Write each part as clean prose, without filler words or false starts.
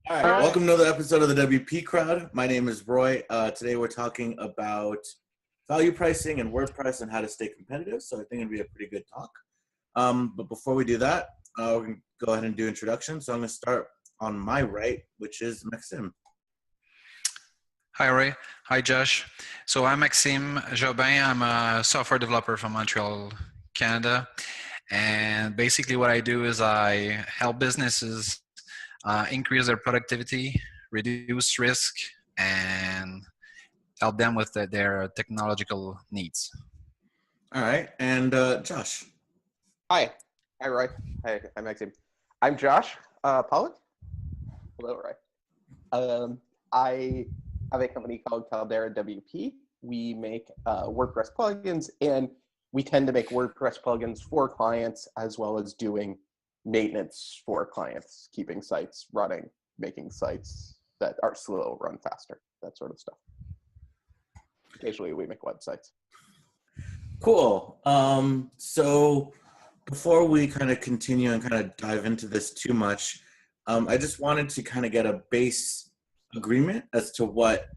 All right, welcome to another episode of the WP Crowd. My name is Roy. Today we're talking about value pricing and WordPress and how to stay competitive. So I think it'll be a pretty good talk. But before we do that, we're going to go ahead and do introductions. So I'm going to start on my right, which is Maxime. Hi, Roy. Hi, Josh. So I'm Maxime Jobin. I'm a software developer from Montreal, Canada. And basically what I do is I help businesses increase their productivity, reduce risk, and help them with their technological needs. All right. And Josh. Hi, Roy. Hi, I'm Maxime. I'm Josh Pollock. Hello, Roy. I have a company called Caldera WP. We make WordPress plugins, and we tend to make WordPress plugins for clients as well as doing maintenance for clients, keeping sites running, making sites that are slow run faster, that sort of stuff. Occasionally we make websites. Cool. So before we kind of continue and kind of dive into this too much, I just wanted to kind of get a base agreement as to what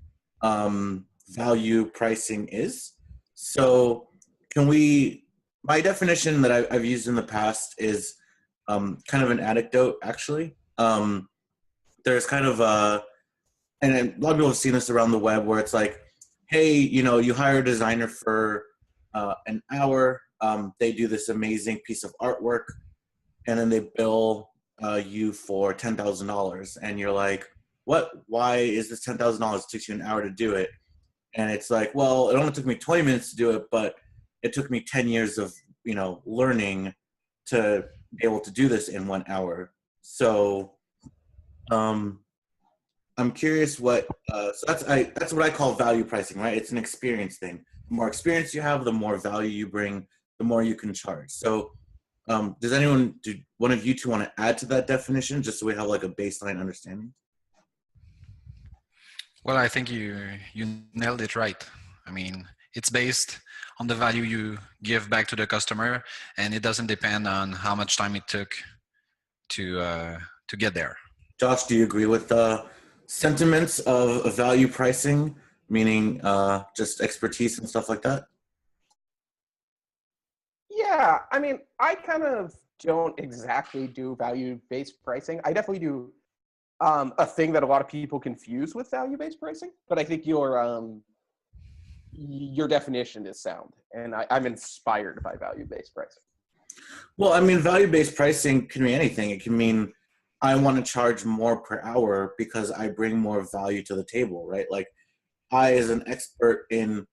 value pricing is. So my definition that I've used in the past is kind of an anecdote, actually. There's kind of and a lot of people have seen this around the web where it's like, hey, you hire a designer for an hour, they do this amazing piece of artwork, and then they bill you for $10,000, and you're like, what? Why is this $10,000? It takes you an hour to do it. And it's like, well, it only took me 20 minutes to do it, but it took me 10 years of learning to be able to do this in 1 hour. So I'm curious what so that's what I call value pricing, right? It's an experience thing. The more experience you have, the more value you bring, the more you can charge. So does one of you two want to add to that definition, just so we have like a baseline understanding? Well, I think you nailed it right. I mean, it's based on the value you give back to the customer, and it doesn't depend on how much time it took to get there. Josh, do you agree with the sentiments of value pricing, meaning just expertise and stuff like that? Yeah, I mean, I kind of don't exactly do value-based pricing. I definitely do a thing that a lot of people confuse with value-based pricing, but I think your definition is sound, and I'm inspired by value-based pricing. Well, I mean, value-based pricing can mean anything. It can mean I want to charge more per hour because I bring more value to the table, right? Like I, as an expert in,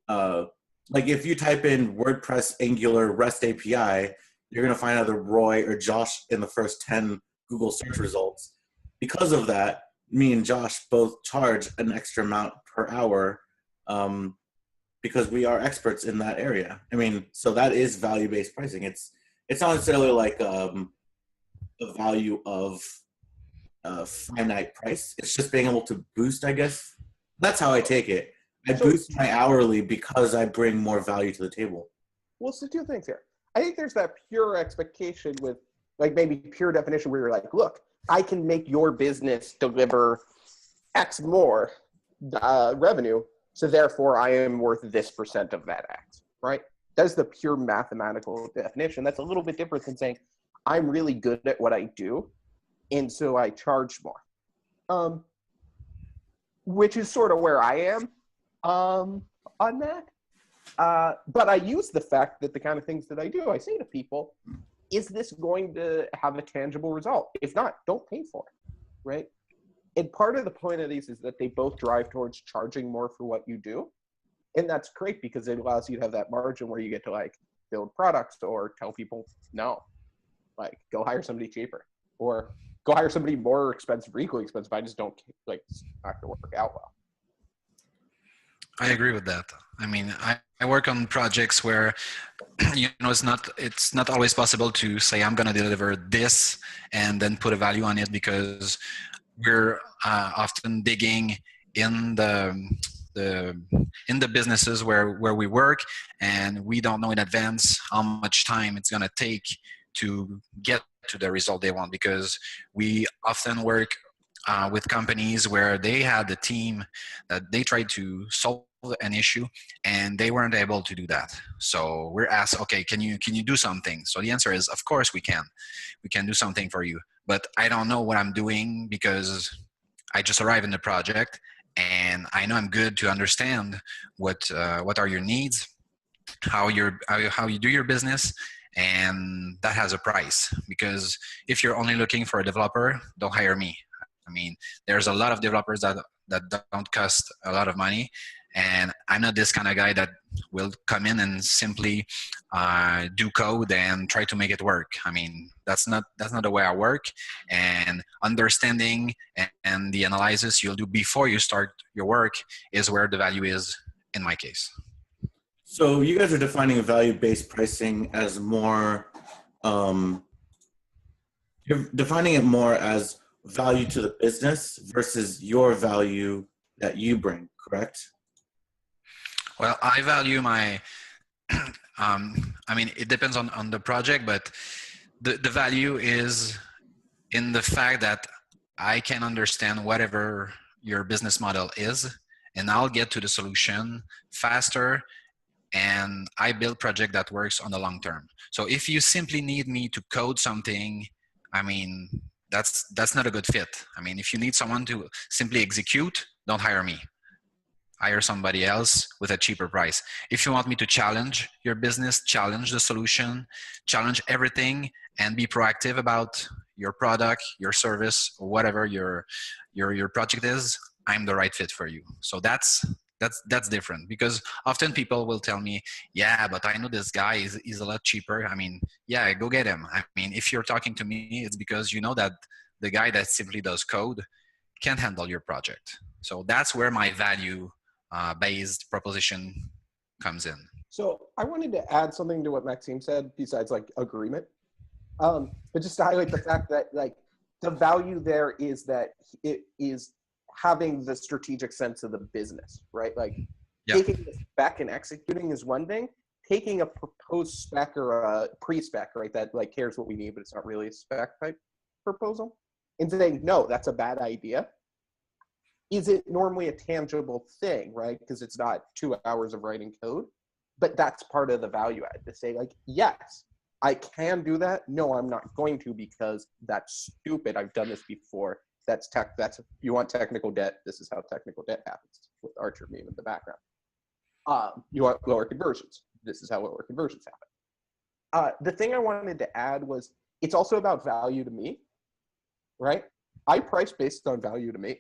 like if you type in WordPress, Angular, REST API, you're going to find either Roy or Josh in the first 10 Google search results. Because of that, me and Josh both charge an extra amount per hour because we are experts in that area. I mean, so that is value-based pricing. It's not necessarily like the value of finite price. It's just being able to boost, I guess. That's how I take it. I boost my hourly because I bring more value to the table. Well, so two things here. I think there's that pure expectation with like maybe pure definition where you're like, look, I can make your business deliver X more revenue, so therefore I am worth this percent of that X, right? That's the pure mathematical definition. That's a little bit different than saying, I'm really good at what I do, and so I charge more, which is sort of where I am on that. But I use the fact that the kind of things that I do, I say to people, is this going to have a tangible result? If not, don't pay for it, right? And part of the point of these is that they both drive towards charging more for what you do. And that's great because it allows you to have that margin where you get to like build products or tell people, no, like go hire somebody cheaper or go hire somebody more expensive or equally expensive. I just don't like, it's not gonna work out well. I agree with that. I mean, I work on projects where, it's not always possible to say I'm going to deliver this and then put a value on it because we're often digging in the businesses where we work, and we don't know in advance how much time it's going to take to get to the result they want, because we often work with companies where they had a team that they tried to solve an issue and they weren't able to do that. So we're asked, okay, can you do something? So the answer is, of course we can. We can do something for you, but I don't know what I'm doing because I just arrived in the project, and I know I'm good to understand what are your needs, how you do your business, and that has a price. Because if you're only looking for a developer, don't hire me. I mean, there's a lot of developers that don't cost a lot of money, and I'm not this kind of guy that will come in and simply do code and try to make it work. I mean, that's not the way I work. And understanding and the analysis you'll do before you start your work is where the value is in my case. So you guys are defining value-based pricing as more, you're defining it more as value to the business versus your value that you bring, correct? Well, I value my, I mean, it depends on the project, but the value is in the fact that I can understand whatever your business model is, and I'll get to the solution faster, and I build project that works on the long term. So if you simply need me to code something, I mean, that's not a good fit. I mean, if you need someone to simply execute, don't hire me. Hire somebody else with a cheaper price. If you want me to challenge your business, challenge the solution, challenge everything, and be proactive about your product, your service, or whatever your project is, I'm the right fit for you. So that's different, because often people will tell me, yeah, but I know this guy is a lot cheaper. I mean, yeah, go get him. I mean, if you're talking to me, it's because you know that the guy that simply does code can't handle your project. So that's where my value based proposition comes in. So I wanted to add something to what Maxime said besides like agreement. But just to highlight the fact that like the value there is that it is having the strategic sense of the business, right? Like taking the spec and executing is one thing. Taking a proposed spec or a pre-spec, right, that like here's what we need, but it's not really a spec type proposal, and saying, no, that's a bad idea. Is it normally a tangible thing, right? Because it's not 2 hours of writing code, but that's part of the value add to say like, yes, I can do that. No, I'm not going to because that's stupid. I've done this before. That's you want technical debt. This is how technical debt happens with Archer meme in the background. You want lower conversions. This is how lower conversions happen. The thing I wanted to add was it's also about value to me, right? I price based on value to me.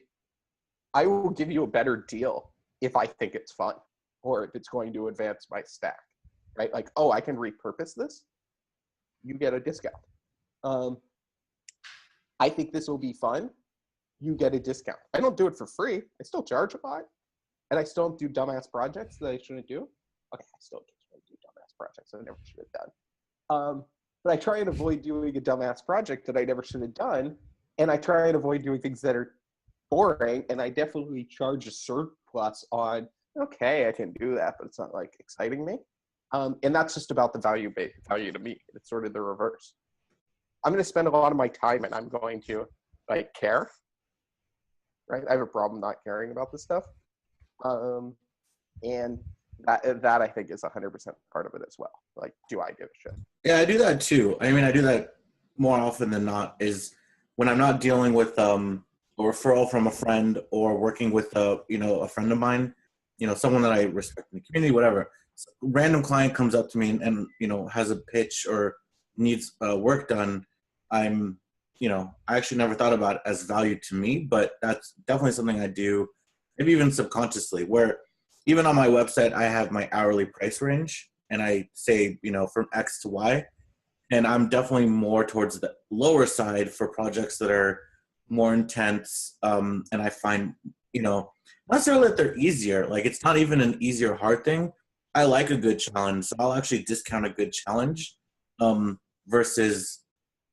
I will give you a better deal if I think it's fun or if it's going to advance my stack, right? Like, oh, I can repurpose this. You get a discount. I think this will be fun. You get a discount. I don't do it for free. I still charge a lot. And I still do dumbass projects that I shouldn't do. Okay, I still do dumbass projects I never should have done. But I try and avoid doing a dumbass project that I never should have done. And I try and avoid doing things that are boring. And I definitely charge a surplus on, okay, I can do that, but it's not like exciting me. And that's just about the value to me. It's sort of the reverse. I'm going to spend a lot of my time and I'm going to like care. Right? I have a problem not caring about this stuff. And that I think is 100% part of it as well. Like, do I give a shit? Yeah, I do that too. I mean, I do that more often than not is when I'm not dealing with a referral from a friend or working with a friend of mine, someone that I respect in the community, whatever. Random client comes up to me and has a pitch or needs work done. I actually never thought about it as value to me, but that's definitely something I do, maybe even subconsciously, where even on my website, I have my hourly price range and I say, from X to Y. And I'm definitely more towards the lower side for projects that are more intense. And I find, not necessarily that they're easier. Like, it's not even an easy or hard thing. I like a good challenge. So I'll actually discount a good challenge versus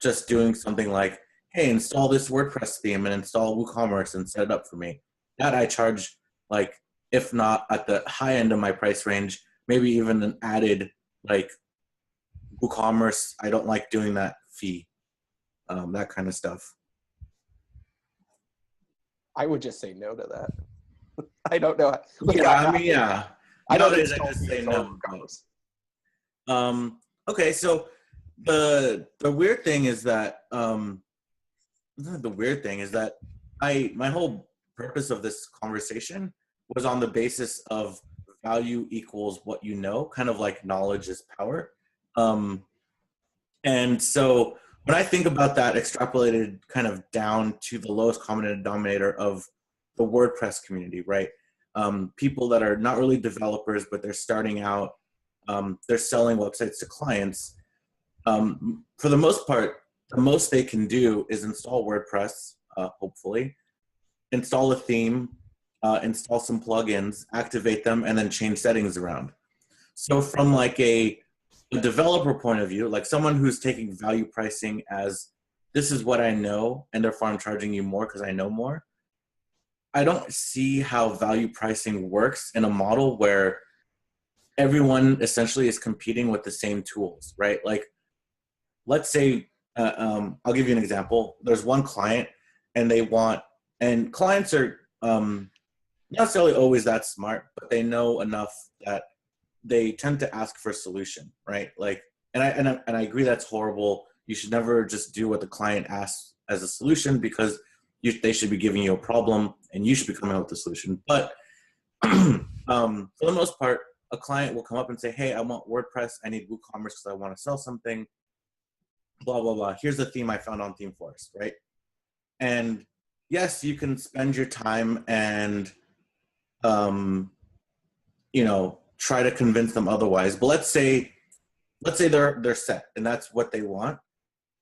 just doing something like, hey, install this WordPress theme and install WooCommerce and set it up for me. That I charge, like, if not at the high end of my price range, maybe even an added, like, WooCommerce, I don't like doing that fee, that kind of stuff. I would just say no to that. I don't know. Yeah, I mean, yeah. I don't Nowadays, I install just say these no. programs. Okay, so the weird thing is that the weird thing is that my whole purpose of this conversation was on the basis of value equals what you know, kind of like knowledge is power. And so when I think about that extrapolated kind of down to the lowest common denominator of the WordPress community, right? People that are not really developers, but they're starting out, they're selling websites to clients. For the most part, the most they can do is install WordPress, hopefully, install a theme, install some plugins, activate them, and then change settings around. So from like a developer point of view, like someone who's taking value pricing as this is what I know, and therefore I'm charging you more because I know more. I don't see how value pricing works in a model where everyone essentially is competing with the same tools, right? Like, let's say, I'll give you an example. There's one client and they want, and clients are not necessarily always that smart, but they know enough that they tend to ask for a solution, right? Like, and I agree that's horrible. You should never just do what the client asks as a solution because they should be giving you a problem and you should be coming up with the solution. But for the most part, a client will come up and say, hey, I want WordPress. I need WooCommerce because I want to sell something. Blah, blah, blah. Here's the theme I found on ThemeForest, right? And yes, you can spend your time and, you know, try to convince them otherwise. But let's say they're set and that's what they want.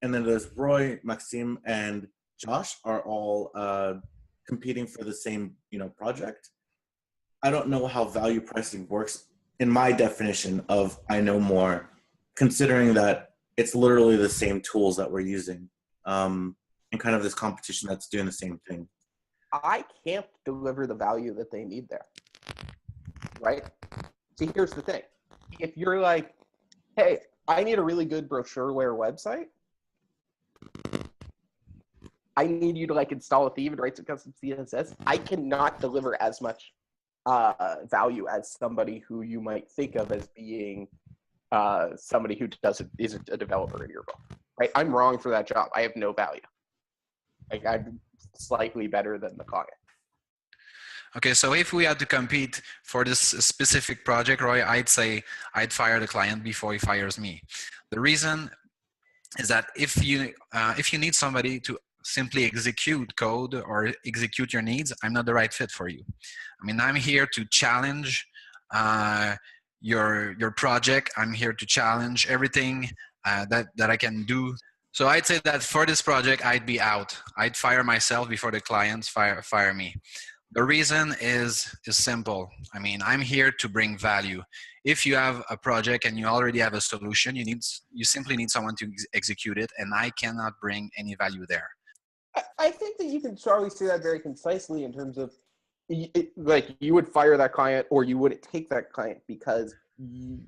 And then there's Roy, Maxime, and Josh are all competing for the same, you know, project. I don't know how value pricing works in my definition of I know more, considering that it's literally the same tools that we're using, and kind of this competition that's doing the same thing. I can't deliver the value that they need there, right? See, here's the thing. If you're like, hey, I need a really good brochureware website, I need you to like install a theme and write some custom CSS, I cannot deliver as much value as somebody who you might think of as being somebody who is a developer in your book, right? I'm wrong for that job. I have no value. Like, I'm slightly better than the client. Okay, so if we had to compete for this specific project, Roy, I'd say I'd fire the client before he fires me. The reason is that if you need somebody to simply execute code or execute your needs, I'm not the right fit for you. I mean, I'm here to challenge your project. I'm here to challenge everything that I can do. So I'd say that for this project, I'd be out. I'd fire myself before the clients fire me. The reason is simple. I mean, I'm here to bring value. If you have a project and you already have a solution, you simply need someone to execute it, and I cannot bring any value there. I think that you can strongly say that very concisely in terms of, like, you would fire that client or you wouldn't take that client because you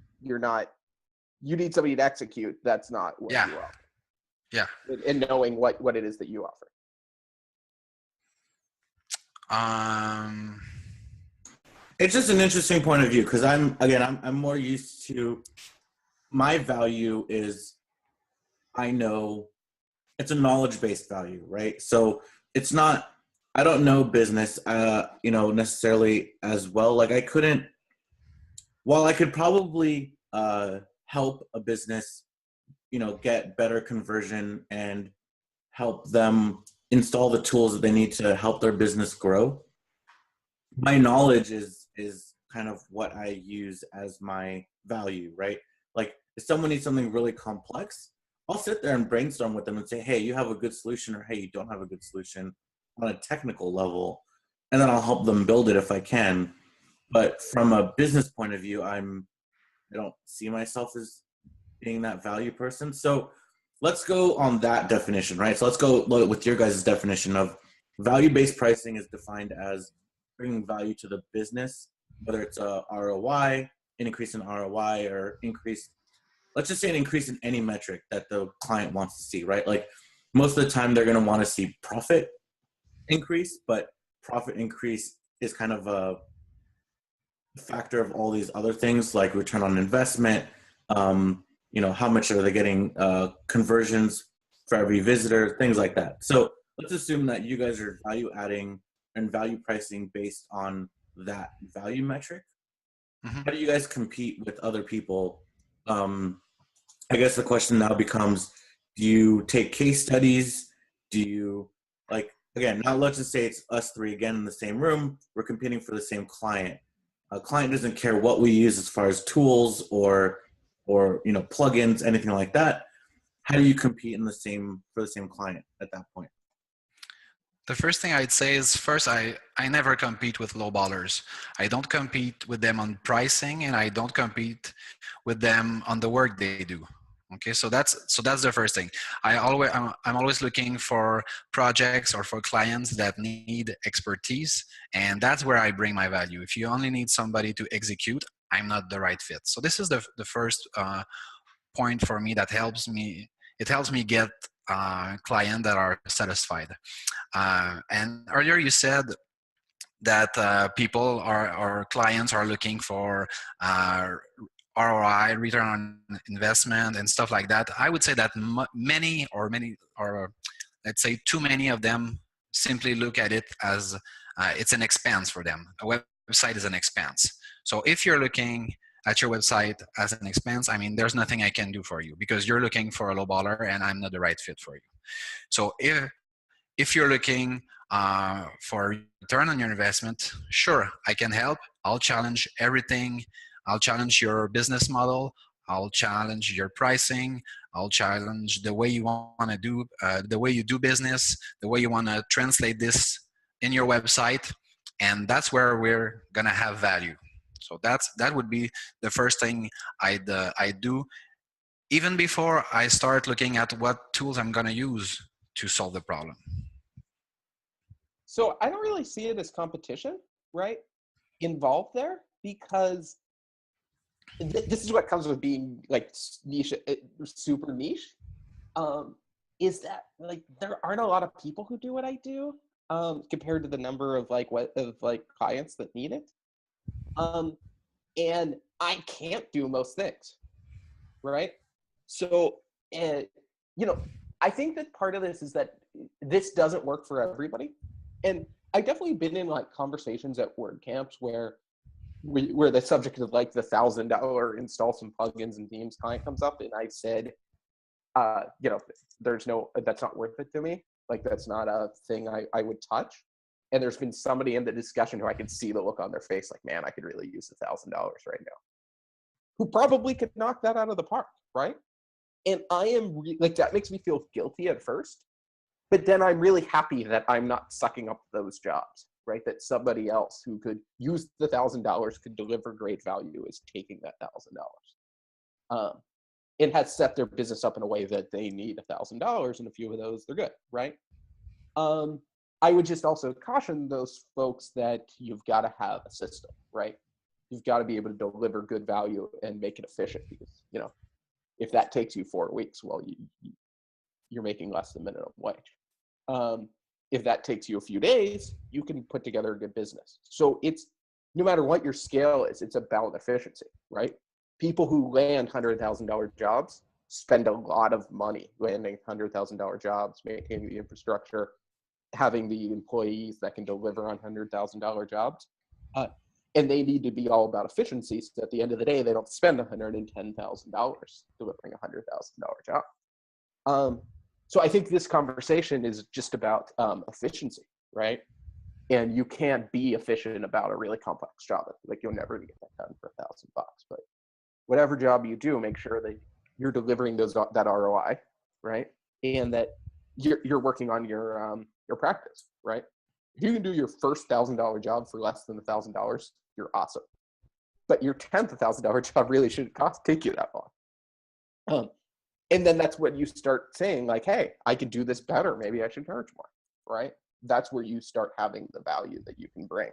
need somebody to execute. That's not what you offer. Yeah. And knowing what it is that you offer. It's just an interesting point of view because I'm more used to, my value is, I know it's a knowledge-based value, right? So it's not, I don't know business, you know, necessarily as well. Like while I could probably help a business, you know, get better conversion and help them install the tools that they need to help their business grow, my knowledge is kind of what I use as my value, right? Like if someone needs something really complex, I'll sit there and brainstorm with them and say, hey, you have a good solution, or hey, you don't have a good solution on a technical level, and then I'll help them build it if I can. But from a business point of view, I don't see myself as being that value person. So let's go on that definition, right? So let's go with your guys' definition of value-based pricing is defined as bringing value to the business, whether it's a ROI, an increase in ROI, or let's just say an increase in any metric that the client wants to see, right? Like most of the time they're going to want to see profit increase, but profit increase is kind of a factor of all these other things like return on investment, you know, how much are they getting conversions for every visitor, things like that. So let's assume that you guys are value adding and value pricing based on that value metric. How do you guys compete with other people? I guess the question now becomes, do you take case studies? Do you, like, again, now let's just say it's us three again in the same room, we're competing for the same client. A client doesn't care what we use as far as tools or you know, plugins, anything like that. How do you compete in for the same client at that point? The first thing I'd say is, first, I never compete with lowballers. I don't compete with them on pricing, and I don't compete with them on the work they do. Okay, so that's the first thing. I'm always looking for projects or for clients that need expertise, and that's where I bring my value. If you only need somebody to execute, I'm not the right fit. So this is the first point for me that helps me. It helps me get clients that are satisfied. And earlier you said that people or clients are looking for ROI, return on investment, and stuff like that. I would say that many, or let's say too many of them simply look at it as it's an expense for them. A website is an expense. So if you're looking at your website as an expense, I mean, there's nothing I can do for you because you're looking for a lowballer and I'm not the right fit for you. So if you're looking for return on your investment, sure, I can help. I'll challenge everything. I'll challenge your business model. I'll challenge your pricing. I'll challenge the way you want to do, the way you do business, the way you want to translate this in your website. And that's where we're going to have value. So that would be the first thing I do, even before I start looking at what tools I'm going to use to solve the problem. So I don't really see it as competition, right, involved there, because this is what comes with being like niche, super niche, is that like there aren't a lot of people who do what I do compared to the number of clients that need it. And I can't do most things, right? So, you know, I think that part of this is that this doesn't work for everybody. And I've definitely been in like conversations at WordCamps where the subject of like the $1,000 install some plugins and themes client comes up, and I said, you know, that's not worth it to me. Like, that's not a thing I would touch. And there's been somebody in the discussion who I could see the look on their face, like, man, I could really use $1,000 right now, who probably could knock that out of the park, right? And I am like, that makes me feel guilty at first, but then I'm really happy that I'm not sucking up those jobs, right? That somebody else who could use the $1,000 could deliver great value is taking that $1,000. And has set their business up in a way that they need $1,000, and a few of those, they're good, right? I would just also caution those folks that you've got to have a system, right? You've got to be able to deliver good value and make it efficient, because, you know, if that takes you 4 weeks, well, you're making less than minimum wage. If that takes you a few days, you can put together a good business. So it's, no matter what your scale is, it's about efficiency, right? People who land $100,000 jobs spend a lot of money landing $100,000 jobs, maintaining the infrastructure, having the employees that can deliver on $100,000 jobs. And they need to be all about efficiency, so at the end of the day, they don't spend $110,000 delivering a $100,000 job. So I think this conversation is just about efficiency, right? And you can't be efficient about a really complex job. Like, you'll never get that done for $1,000. But whatever job you do, make sure that you're delivering that ROI, right? And that you're working on your practice, right? If you can do your first $1,000 job for less than $1,000, you're awesome. But your 10th $1,000 job really shouldn't take you that long. And then that's when you start saying, like, hey, I could do this better. Maybe I should charge more, right? That's where you start having the value that you can bring.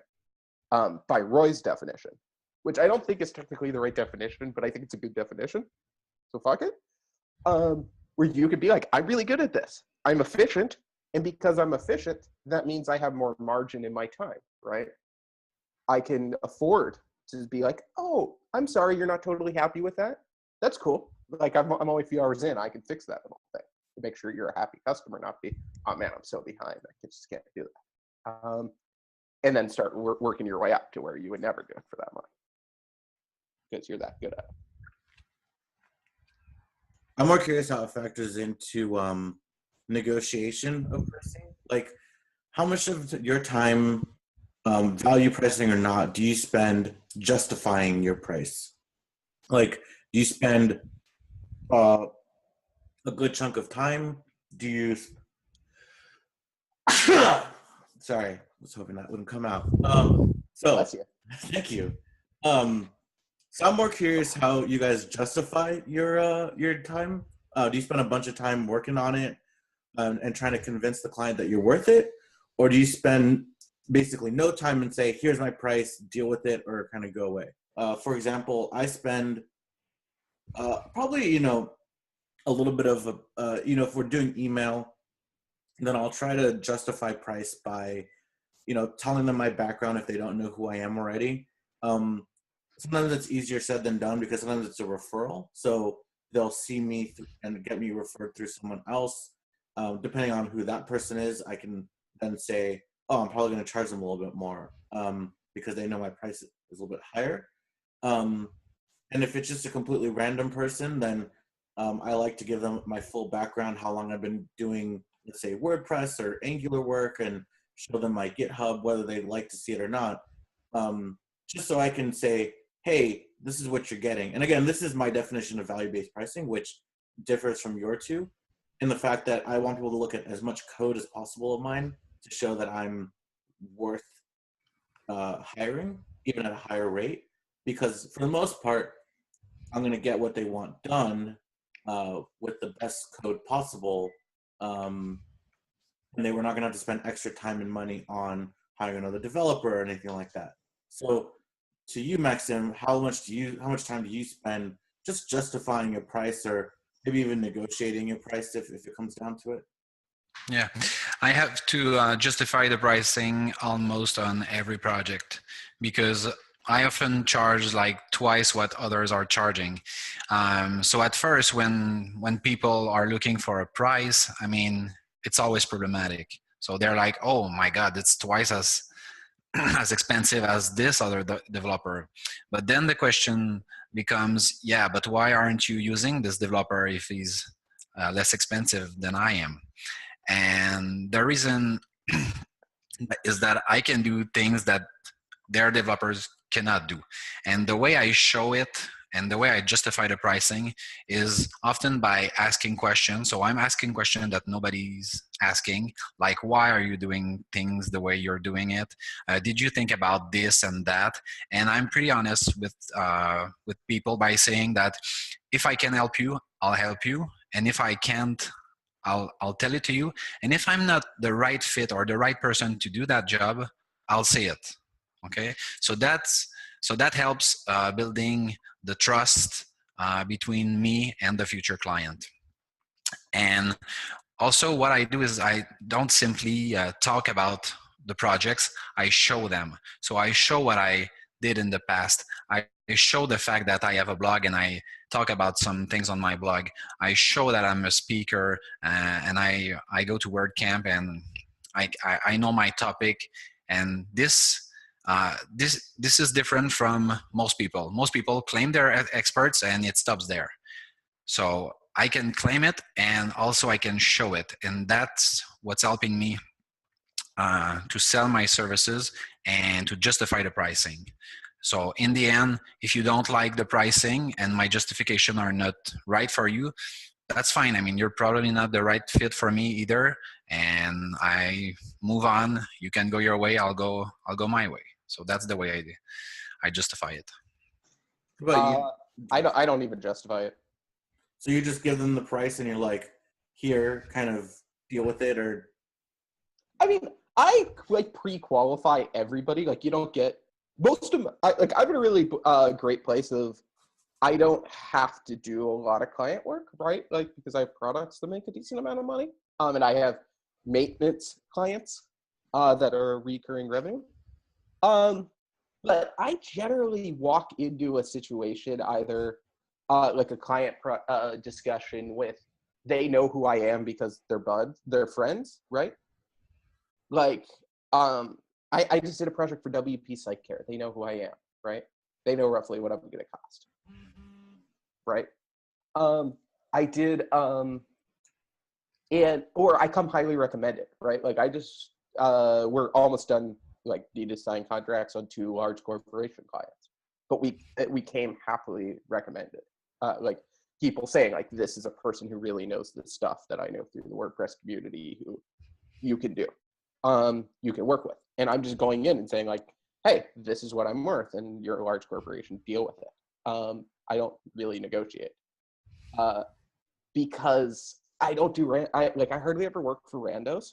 By Roy's definition, which I don't think is technically the right definition, but I think it's a good definition. So fuck it. Where you could be like, I'm really good at this. I'm efficient. And because I'm efficient, that means I have more margin in my time, right? I can afford to be like, oh, I'm sorry, you're not totally happy with that. That's cool. Like I'm only a few hours in, I can fix that little thing to make sure you're a happy customer, not be, oh man, I'm so behind, I just can't do that. And then start working your way up to where you would never do it for that money because you're that good at it. I'm more curious how it factors into negotiation of pricing. Like, how much of your time, value pricing or not, do you spend justifying your price? Like, do you spend a good chunk of time? Do you? Sorry, I was hoping that wouldn't come out. So, Bless you. thank you. So I'm more curious how you guys justify your time. Do you spend a bunch of time working on it and trying to convince the client that you're worth it, or do you spend basically no time and say, "Here's my price, deal with it," or kind of go away? For example, I spend probably a little bit of if we're doing email, then I'll try to justify price by telling them my background if they don't know who I am already. Sometimes it's easier said than done because sometimes it's a referral. So they'll see me and get me referred through someone else. Depending on who that person is, I can then say, oh, I'm probably going to charge them a little bit more because they know my price is a little bit higher. And if it's just a completely random person, then I like to give them my full background, how long I've been doing, let's say, WordPress or Angular work, and show them my GitHub, whether they'd like to see it or not, just so I can say, hey, this is what you're getting. And again, this is my definition of value-based pricing, which differs from your two, in the fact that I want people to look at as much code as possible of mine to show that I'm worth hiring, even at a higher rate, because for the most part, I'm going to get what they want done with the best code possible. And they were not going to have to spend extra time and money on hiring another developer or anything like that. So to you, Maxim, how much time do you spend just justifying your price, or maybe even negotiating your price if it comes down to it? Yeah, I have to justify the pricing almost on every project because I often charge like twice what others are charging. So at first, when people are looking for a price, I mean, it's always problematic. So they're like, oh my God, it's twice as as expensive as this other developer. But then the question becomes, yeah, but why aren't you using this developer if he's less expensive than I am? And the reason is that I can do things that their developers cannot do. And the way I show it and the way I justify the pricing is often by asking questions. So I'm asking questions that nobody's asking, like, why are you doing things the way you're doing it? Did you think about this and that? And I'm pretty honest with people by saying that if I can help you, I'll help you. And if I can't, I'll tell it to you. And if I'm not the right fit or the right person to do that job, I'll say it. Okay, so that helps building the trust between me and the future client. And also what I do is I don't simply talk about the projects, I show them. So I show what I did in the past. I show the fact that I have a blog and I talk about some things on my blog. I show that I'm a speaker and I go to WordCamp and I know my topic. And this is different from most people. Most people claim they're experts and it stops there. So I can claim it and also I can show it. And that's what's helping me to sell my services and to justify the pricing. So in the end, if you don't like the pricing and my justification are not right for you, that's fine. I mean, you're probably not the right fit for me either. And I move on. You can go your way. I'll go my way. So that's the way I justify it. What about you? I don't even justify it. So you just give them the price and you're like, here, kind of deal with it, or? I mean, I like pre-qualify everybody. Like you don't get most of I'm in a really great place of I don't have to do a lot of client work, right? Like because I have products that make a decent amount of money. And I have maintenance clients that are recurring revenue. But I generally walk into a situation either like a client discussion with, they know who I am because they're buds, they're friends, right? Like, I just did a project for WP Psych Care. They know who I am, right? They know roughly what I'm going to cost, right? I did, or I come highly recommended, right? Like I just, we're almost done, like need to sign contracts on 2 large corporation clients, but we came happily recommended. Like people saying like, this is a person who really knows this stuff that I know through the WordPress community who you can do, you can work with. And I'm just going in and saying like, hey, this is what I'm worth, and you're a large corporation, deal with it. I don't really negotiate because I don't do I hardly ever work for randos,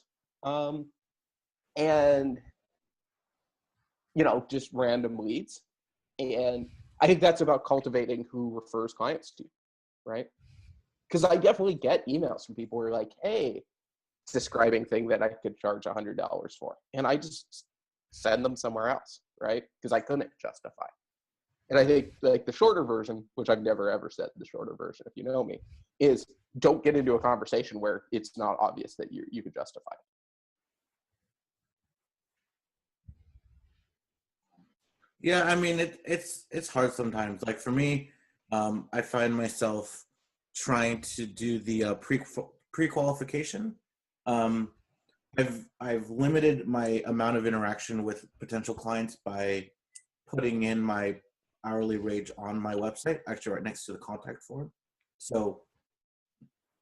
and just random leads. And I think that's about cultivating who refers clients to you, right? Because I definitely get emails from people who are like, hey, describing thing that I could charge $100 for, and I just send them somewhere else, right? Because I couldn't justify. And I think like the shorter version, which I've never ever said the shorter version, if you know me, is don't get into a conversation where it's not obvious that you could justify it. Yeah, I mean it's hard sometimes. Like for me, I find myself trying to do the pre-qualification. Um, I've limited my amount of interaction with potential clients by putting in my hourly rate on my website, actually right next to the contact form. So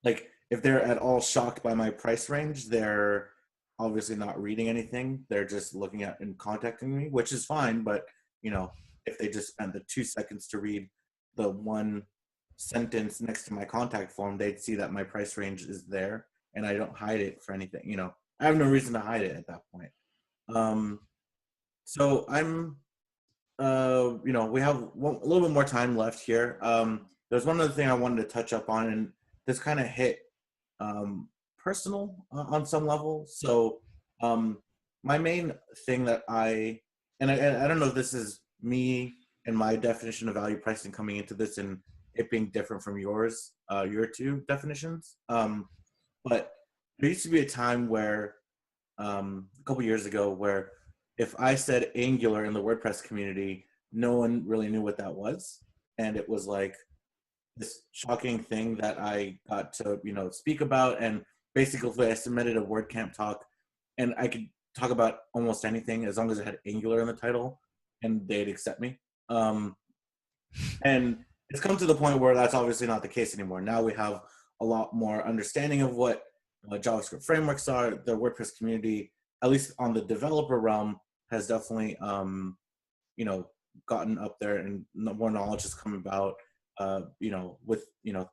like if they're at all shocked by my price range, they're obviously not reading anything. They're just looking at and contacting me, which is fine. But if they just spent the 2 seconds to read the 1 sentence next to my contact form, they'd see that my price range is there and I don't hide it for anything. I have no reason to hide it at that point. So I'm, we have a little bit more time left here. There's one other thing I wanted to touch up on, and this kind of hit personal on some level. So my main thing that I don't know if this is me and my definition of value pricing coming into this and it being different from yours, your 2 definitions. But there used to be a time where a couple years ago where if I said Angular in the WordPress community, no one really knew what that was. And it was like this shocking thing that I got to, speak about. And basically I submitted a WordCamp talk and I could talk about almost anything as long as it had Angular in the title and they'd accept me. And it's come to the point where that's obviously not the case anymore. Now we have a lot more understanding of what JavaScript frameworks are. The WordPress community, at least on the developer realm, has definitely, gotten up there, and more knowledge has come about, with,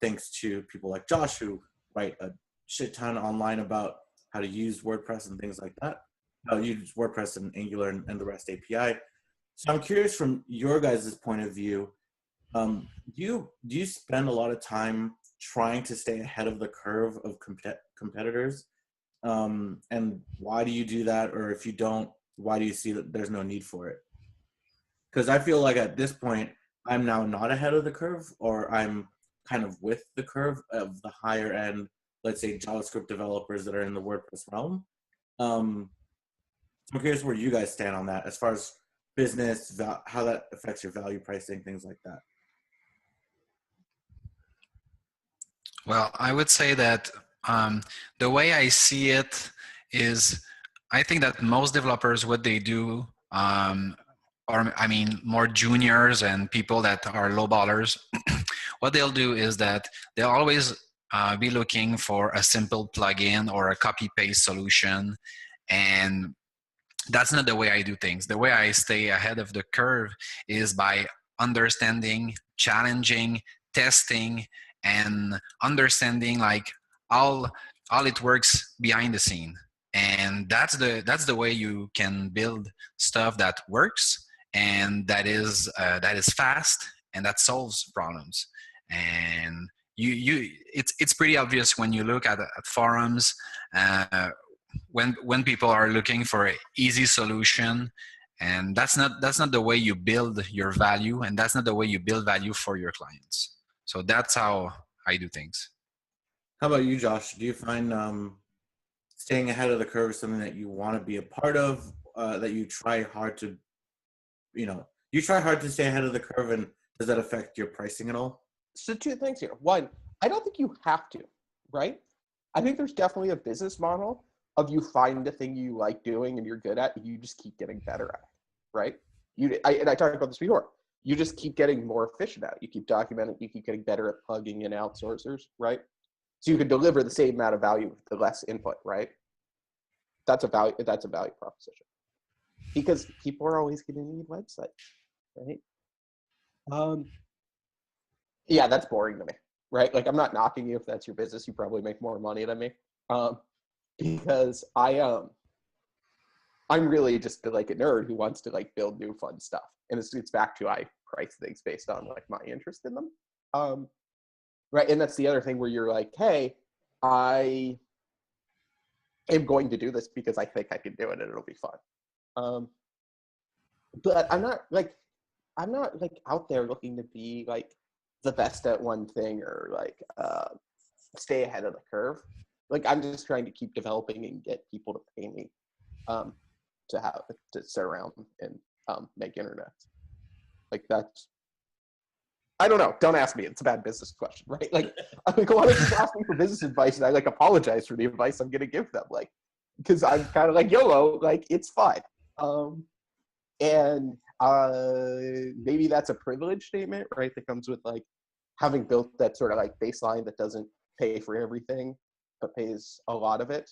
thanks to people like Josh who write a shit ton online about how to use WordPress and things like that. How to use WordPress and Angular and the REST API. So I'm curious from your guys' point of view, do you spend a lot of time trying to stay ahead of the curve of competitors? And why do you do that? Or if you don't, why do you see that there's no need for it? Because I feel like at this point, I'm now not ahead of the curve, or I'm kind of with the curve of the higher end, let's say JavaScript developers that are in the WordPress realm. So I'm curious where you guys stand on that as far as business, how that affects your value pricing, things like that. Well, I would say that the way I see it is, I think that most developers, what they do, more juniors and people that are low ballers, what they'll do is that they'll always be looking for a simple plugin or a copy-paste solution. And that's not the way I do things. The way I stay ahead of the curve is by understanding, challenging, testing, and understanding like all it works behind the scene. And that's the way you can build stuff that works and that is fast and that solves problems. And it's pretty obvious when you look at forums. when people are looking for an easy solution, and that's not the way you build your value, and that's not the way you build value for your clients. So that's how I do things. How about you, Josh? Do you find staying ahead of the curve is something that you want to be a part of, that you try hard to, you try hard to stay ahead of the curve, and does that affect your pricing at all? So two things here. One, I don't think you have to, right? I think there's definitely a business model of you find the thing you like doing and you're good at, and you just keep getting better at it, right? And I talked about this before. You just keep getting more efficient at it. You keep documenting, you keep getting better at plugging in outsourcers, right? So you can deliver the same amount of value with the less input, right? That's a value proposition. Because people are always going to need websites, right? Yeah, that's boring to me, right? Like, I'm not knocking you if that's your business. You probably make more money than me, because I'm really just like a nerd who wants to like build new fun stuff, and it's back to I price things based on like my interest in them, right? And that's the other thing where you're like, hey, I am going to do this because I think I can do it and it'll be fun. But I'm not like out there looking to be like the best at one thing or like stay ahead of the curve. Like, I'm just trying to keep developing and get people to pay me to sit around and make internet. Like, that's, I don't know. Don't ask me. It's a bad business question, right? Like, I think a lot of people ask me for business advice, and I like apologize for the advice I'm going to give them, like, because I'm kind of like YOLO, like, it's fine. And maybe that's a privilege statement, right? That comes with like having built that sort of like baseline that doesn't pay for everything, but pays a lot of it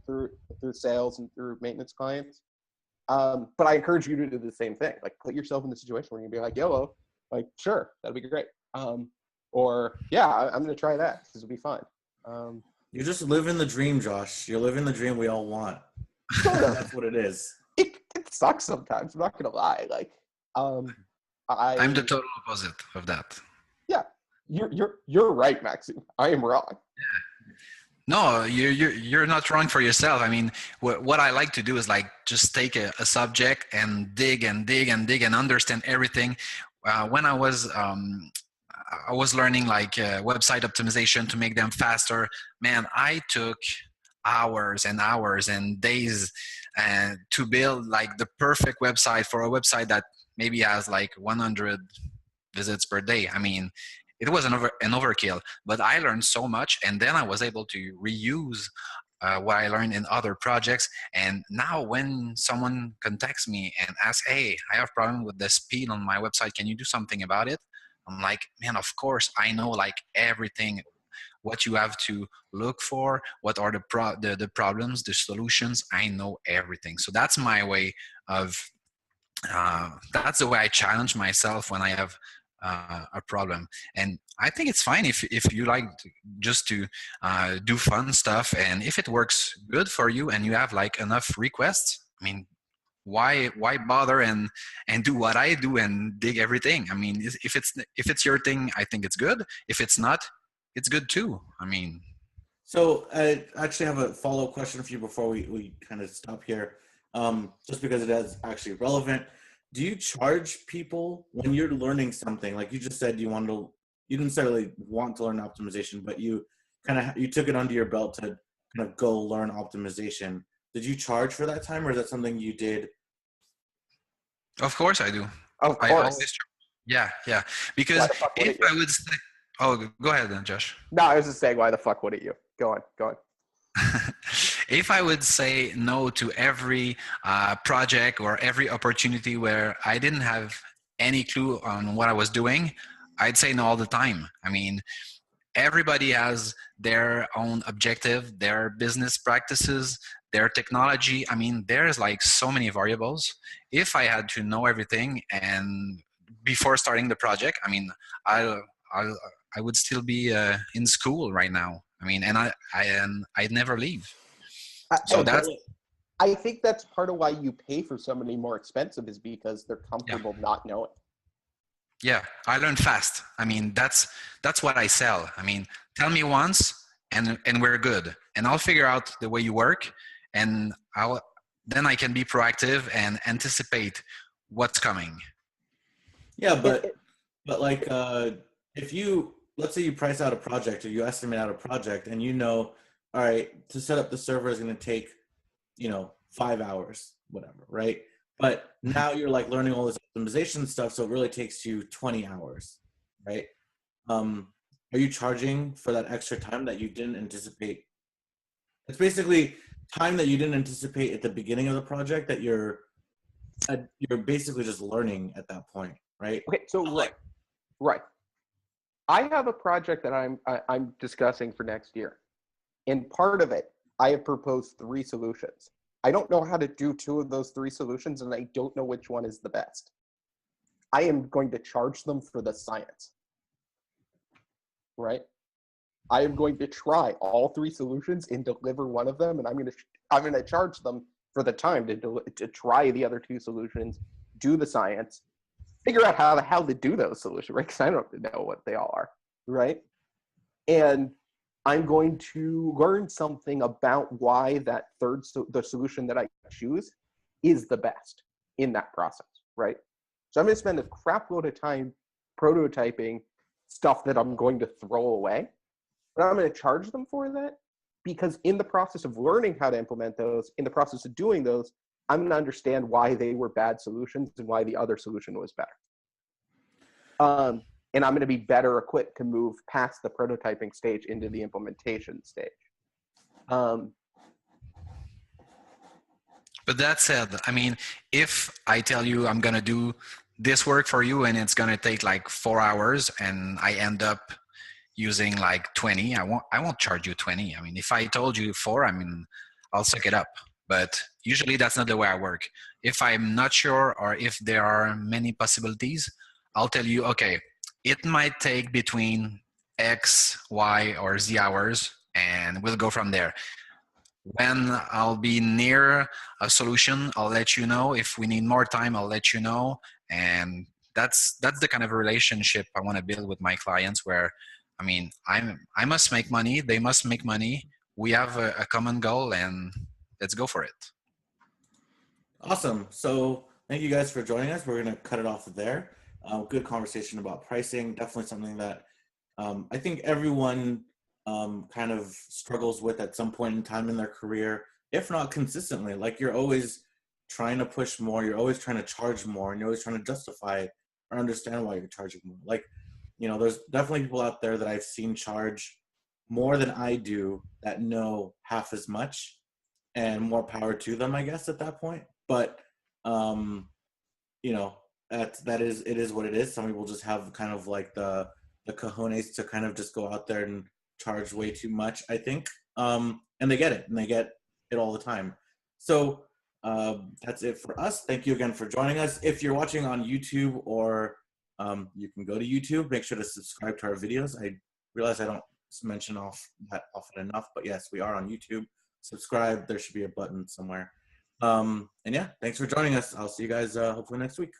through sales and through maintenance clients. But I encourage you to do the same thing. Like, put yourself in the situation where you can be like, YOLO, like, sure, that'd be great. Or yeah, I'm going to try that because it'll be fun. You're just living the dream, Josh. You're living the dream we all want. Sort of. That's what it is. It sucks sometimes. I'm not going to lie. Like, I'm the total opposite of that. Yeah, you're right, Maxime. I am wrong. No, you're not wrong for yourself. I mean, what I like to do is like just take a subject and dig and dig and dig and understand everything. When I was learning like website optimization to make them faster, man, I took hours and hours and days to build like the perfect website for a website that maybe has like 100 visits per day. I mean, it was an overkill, but I learned so much, and then I was able to reuse what I learned in other projects. And now when someone contacts me and asks, hey, I have a problem with the speed on my website, can you do something about it? I'm like, man, of course, I know like everything, what you have to look for, what are the problems, the solutions. I know everything. So that's my way of, that's the way I challenge myself when I have a problem. And I think it's fine if you like just to do fun stuff, and if it works good for you and you have like enough requests, I mean, why bother and do what I do and dig everything? I mean, if it's your thing, I think it's good. If it's not, it's good too. I mean, so I actually have a follow-up question for you before we kind of stop here, just because it is actually relevant. Do you charge people when you're learning something? Like you just said, you didn't necessarily want to learn optimization, but you took it under your belt to kind of go learn optimization. Did you charge for that time, or is that something you did? Of course I do. Of course. I always, yeah. Because if I would say, oh, go ahead then, Josh. No, I was just saying, why the fuck wouldn't you? Go on. If I would say no to every project or every opportunity where I didn't have any clue on what I was doing, I'd say no all the time. I mean, everybody has their own objective, their business practices, their technology. I mean, there's like so many variables. If I had to know everything and before starting the project, I mean, I would still be in school right now. I mean, and I'd never leave. So I think that's part of why you pay for somebody more expensive, is because they're comfortable not knowing. Yeah, I learn fast. I mean, that's what I sell. I mean, tell me once and we're good. and I'll figure out the way you work, and then I can be proactive and anticipate what's coming. Yeah, but like if you, let's say you price out a project or you estimate out a project and you know, all right, to set up the server is going to take, 5 hours, whatever, right? But now you're like learning all this optimization stuff, so it really takes you 20 hours, right? Are you charging for that extra time that you didn't anticipate? It's basically time that you didn't anticipate at the beginning of the project that you're basically just learning at that point, right? Okay, so right. I have a project that I'm discussing for next year. And part of it, I have proposed 3 solutions. I don't know how to do 2 of those 3 solutions, and I don't know which one is the best. I am going to charge them for the science, right? I am going to try all 3 solutions and deliver one of them, and I'm going to charge them for the time to try the other 2 solutions, do the science, figure out how to do those solutions, right? Because I don't know what they all are, right? And I'm going to learn something about why that the solution that I choose is the best in that process, right? So I'm going to spend a crap load of time prototyping stuff that I'm going to throw away, but I'm going to charge them for that because in the process of learning how to implement those, in the process of doing those, I'm going to understand why they were bad solutions and why the other solution was better. And I'm going to be better equipped to move past the prototyping stage into the implementation stage. But that said, I mean, if I tell you I'm going to do this work for you and it's going to take like 4 hours and I end up using like 20, I won't charge you 20. I mean, if I told you 4, I mean, I'll suck it up. But usually that's not the way I work. If I'm not sure or if there are many possibilities, I'll tell you, okay, it might take between X, Y, or Z hours, and we'll go from there. When I'll be near a solution, I'll let you know. If we need more time, I'll let you know. And that's the kind of relationship I want to build with my clients where, I mean, I must make money, they must make money. We have a common goal and let's go for it. Awesome. So thank you guys for joining us. We're going to cut it off there. Good conversation about pricing. Definitely something that I think everyone kind of struggles with at some point in time in their career, if not consistently. Like you're always trying to push more, you're always trying to charge more, and you're always trying to justify or understand why you're charging more. Like, there's definitely people out there that I've seen charge more than I do that know half as much, and more power to them, I guess, at that point. But it is what it is. Some people just have kind of like the cojones to kind of just go out there and charge way too much, I think. And they get it, and they get it all the time. So that's it for us. Thank you again for joining us. If you're watching on YouTube, or you can go to YouTube, make sure to subscribe to our videos. I realize I don't mention that often enough, but yes, we are on YouTube. Subscribe. There should be a button somewhere. And yeah, thanks for joining us. I'll see you guys hopefully next week.